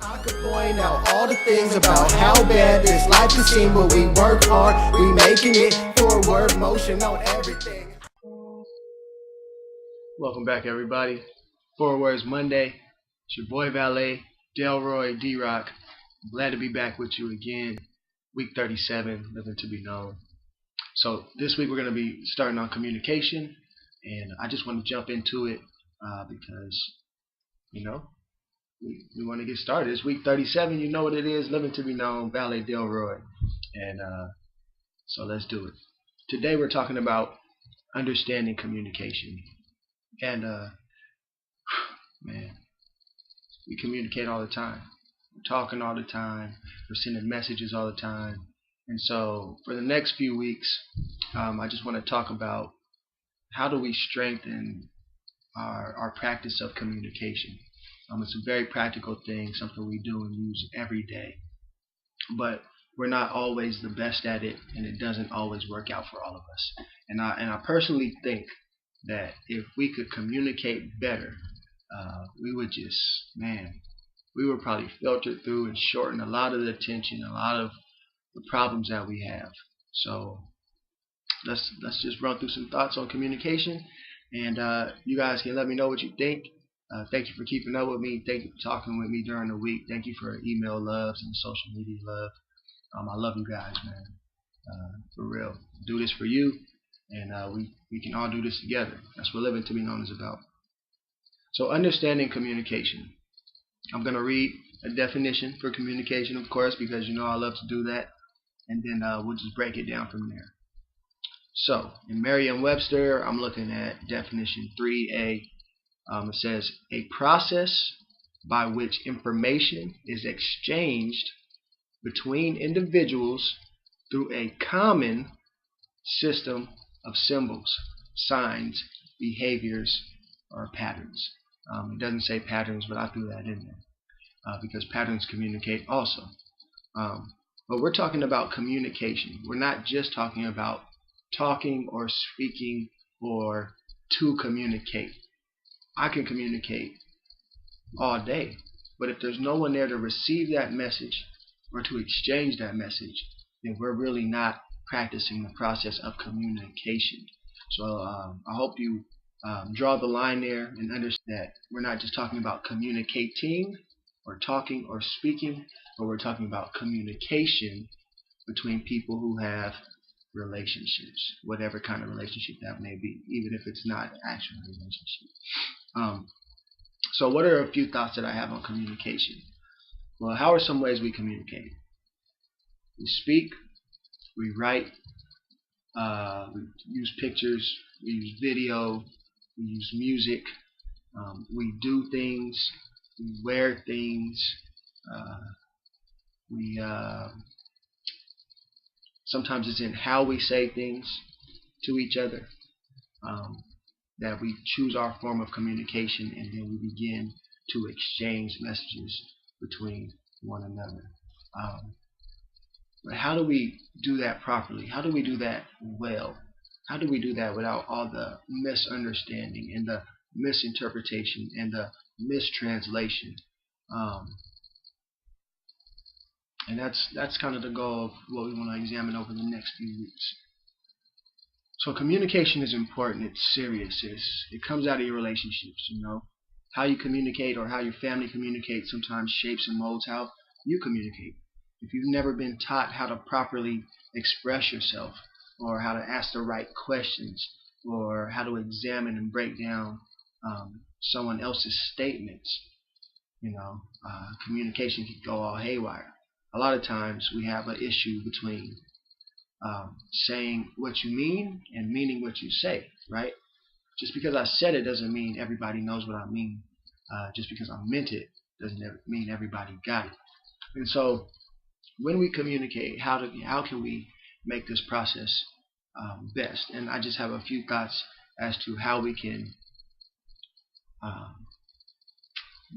I could point out all the things about how bad this life can seem, but we work hard, we making it. Forward motion on everything. Welcome back, everybody. FourWord's Monday. It's your boy Valet, Delroy, D-Rock. Glad to be back with you again. Week 37, nothing to be known. So this week we're going to be starting on communication, and I just want to jump into it because, you know, we want to get started. It's week 37. You know what it is. Living to be known. Valet, Delroy, and so let's do it. Today we're talking about understanding communication. And man, we communicate all the time. We're talking all the time. We're sending messages all the time. And so for the next few weeks, I just want to talk about how do we strengthen our practice of communication. It's a very practical thing, something we do and use every day. But we're not always the best at it, and it doesn't always work out for all of us. And I personally think that if we could communicate better, we would just, we would probably filter through and shorten a lot of the tension, a lot of the problems that we have. So let's just run through some thoughts on communication, and you guys can let me know what you think. Thank you for keeping up with me. Thank you for talking with me during the week. Thank you for email loves and social media love. I love you guys, man. For real. Do this for you, and we can all do this together. That's what living to be known is about. So understanding communication. I'm going to read a definition for communication, of course, because you know I love to do that, and then we'll just break it down from there. So in Merriam-Webster, I'm looking at definition 3A. It says a process by which information is exchanged between individuals through a common system of symbols, signs, behaviors, or patterns. It doesn't say patterns, but I threw that in there because patterns communicate also. But we're talking about communication. We're not just talking about talking or speaking or to communicate. I can communicate all day, but if there's no one there to receive that message or to exchange that message, then we're really not practicing the process of communication. So I hope you draw the line there and understand that we're not just talking about communicating or talking or speaking, but we're talking about communication between people who have relationships, whatever kind of relationship that may be, even if it's not an actual relationship. So what are a few thoughts that I have on communication? Well, how are some ways we communicate? We speak, we write, we use pictures, we use video, we use music, we do things, we wear things, sometimes it's in how we say things to each other, that we choose our form of communication, and then we begin to exchange messages between one another. But how do we do that properly? How do we do that well? How do we do that without all the misunderstanding and the misinterpretation and the mistranslation? And that's kind of the goal of what we want to examine over the next few weeks. So communication is important. It's serious. It comes out of your relationships. You know, how you communicate or how your family communicates sometimes shapes and molds how you communicate. If you've never been taught how to properly express yourself, or how to ask the right questions, or how to examine and break down someone else's statements, communication can go all haywire. A lot of times we have an issue between saying what you mean and meaning what you say, right? Just because I said it doesn't mean everybody knows what I mean. Just because I meant it doesn't mean everybody got it. And so when we communicate, how can we make this process best? And I just have a few thoughts as to how we can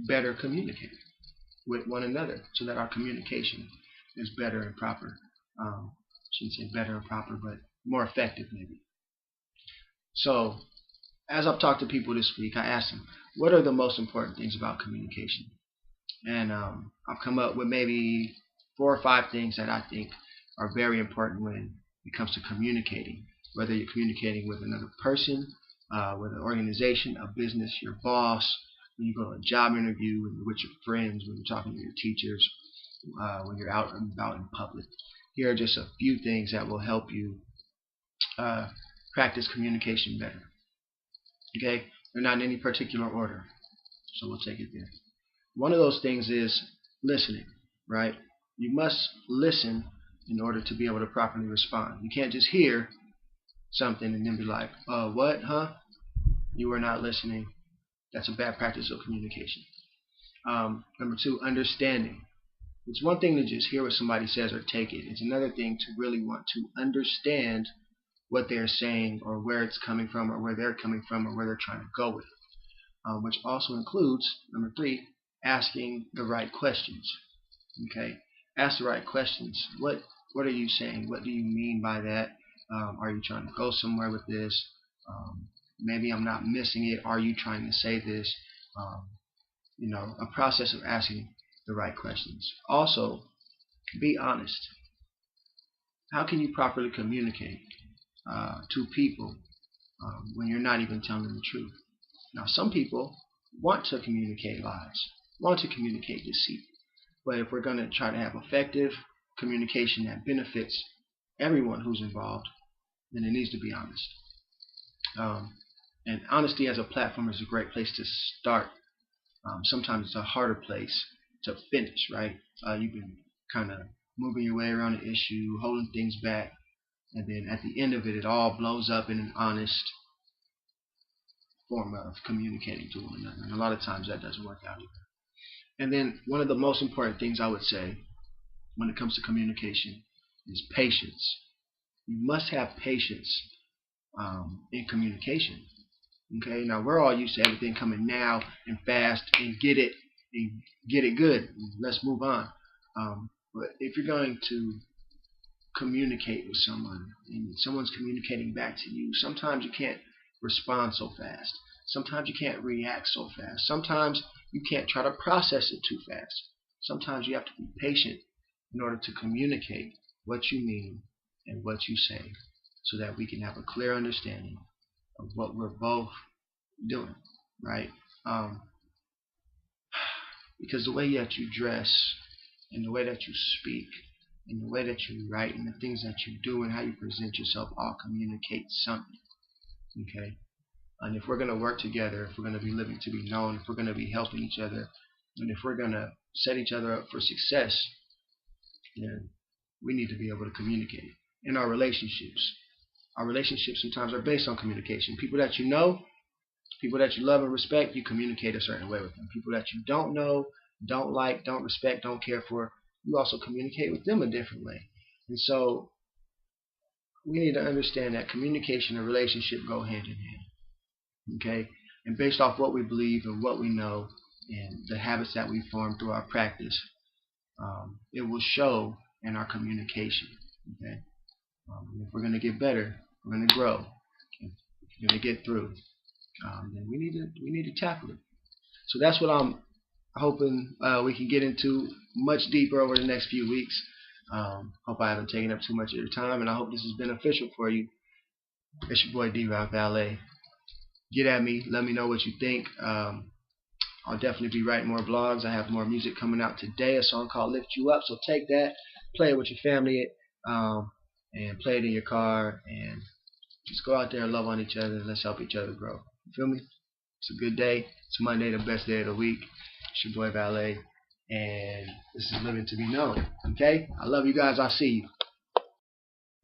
better communicate with one another so that our communication is better and proper. Shouldn't say better and proper, but more effective maybe. So as I've talked to people this week, I asked them, what are the most important things about communication? And I've come up with maybe 4 or 5 things that I think are very important when it comes to communicating. Whether you're communicating with another person, with an organization, a business, your boss, when you go to a job interview, when you're with your friends, when you're talking to your teachers, when you're out and about in public. Here are just a few things that will help you practice communication better. Okay? They're not in any particular order, so we'll take it there. One of those things is listening, right? You must listen in order to be able to properly respond. You can't just hear something and then be like, what, huh? You are not listening. That's a bad practice of communication. Number 2, understanding. It's one thing to just hear what somebody says or take it. It's another thing to really want to understand what they're saying, or where it's coming from, or where they're coming from, or where they're trying to go with it. Which also includes, number 3, asking the right questions. Okay, ask the right questions. What are you saying? What do you mean by that? Are you trying to go somewhere with this? Maybe I'm not missing it. Are you trying to say this? A process of asking the right questions. Also, be honest. How can you properly communicate to people when you're not even telling them the truth? Now, some people want to communicate lies, want to communicate deceit. But if we're going to try to have effective communication that benefits everyone who's involved, then it needs to be honest. And honesty as a platform is a great place to start. Sometimes it's a harder place to finish, right? You've been kind of moving your way around an issue, holding things back, and then at the end of it, it all blows up in an honest form of communicating to one another. And a lot of times that doesn't work out either. And then one of the most important things I would say when it comes to communication is patience. You must have patience in communication. Okay, now we're all used to everything coming now and fast and get it good. Let's move on. But if you're going to communicate with someone and someone's communicating back to you, sometimes you can't respond so fast. Sometimes you can't react so fast. Sometimes you can't try to process it too fast. Sometimes you have to be patient in order to communicate what you mean and what you say, so that we can have a clear understanding of what we're both doing, right? Because the way that you dress, and the way that you speak, and the way that you write, and the things that you do, and how you present yourself all communicate something. Okay? And if we're going to work together, if we're going to be living to be known, if we're going to be helping each other, and if we're going to set each other up for success, then we need to be able to communicate. In our relationships sometimes are based on communication. People that you know, people that you love and respect, you communicate a certain way with them. People that you don't know, don't like, don't respect, don't care for, you also communicate with them a different way. And so we need to understand that communication and relationship go hand in hand. Okay? And based off what we believe and what we know and the habits that we form through our practice, it will show in our communication. Okay? If we're going to get better, we're going to grow, if we're going to get through, then we need to tackle it. So that's what I'm hoping we can get into much deeper over the next few weeks. Hope I haven't taken up too much of your time, and I hope this is beneficial for you. It's your boy D-Rock Valet. Get at me. Let me know what you think. I'll definitely be writing more blogs. I have more music coming out today, a song called Lift You Up. So take that, play it with your family, and play it in your car, and just go out there and love on each other, and let's help each other grow. You feel me? It's a good day. It's Monday, the best day of the week. It's your boy Valet, and this is Living to Be Known. Okay? I love you guys. I'll see you.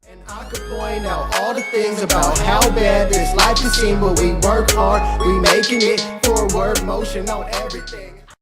And I could point out all the things about how bad this life can seem, but we work hard, we making it, forward motion on everything.